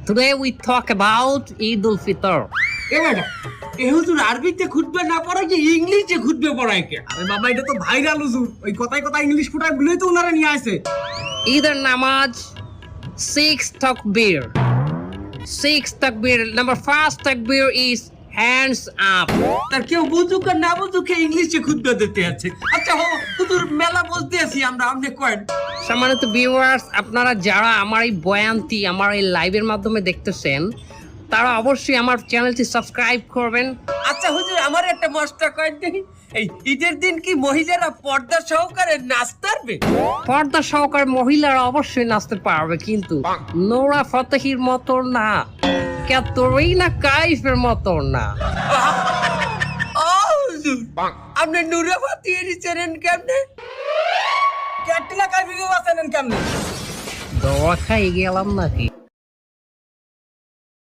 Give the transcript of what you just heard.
Today we talk about Eid al-Fitr. হুজুর আরবিতে খুতবা না পড়ায় যে ইংলিশে খুতবা পড়ায় কে? আরে বাবা এটা তো ভাইরাল হুজুর, ওই কথায় কথায় ইংলিশ ফুটায় গুলোই তো ওনারা নিয়ে আসে। Either namaz, 6 takbir. 6 takbir. Number first takbir is hands up. তার কেউ বুঝুক আর না বুঝুক ইংলিশে খুতবা দিতে আছে। আচ্ছা হুজুর মেলা বলতে আছি আমরা, আপনি কয়েন। সম্মানিত ভিউয়ার্স, আপনারা যারা আমার এই বয়ানটি আমার এই লাইভের মাধ্যমে দেখতেছেন, তারা অবশ্যই আমার চ্যানেলটি সাবস্ক্রাইব করবেন। আচ্ছা হুজুর আমার একটা মশটা কয়েন দেখি, এই ঈদের দিন কি মহিলারা পর্দা সহকারে নাচতে পারবে? পর্দা সহকারে মহিলারা অবশ্যই নাচতে পারবে, কিন্তু নোরা ফতেহির মতো না, ক্যাটরিনা কাইফের মতো না। হুজুর আপনি নুরে ফাতিয়ে চেনেন কেমনে? ক্যাটরিনা কাইফকে বাঁচালেন কেমনে? দোয়া খাই গেলাম নাকি?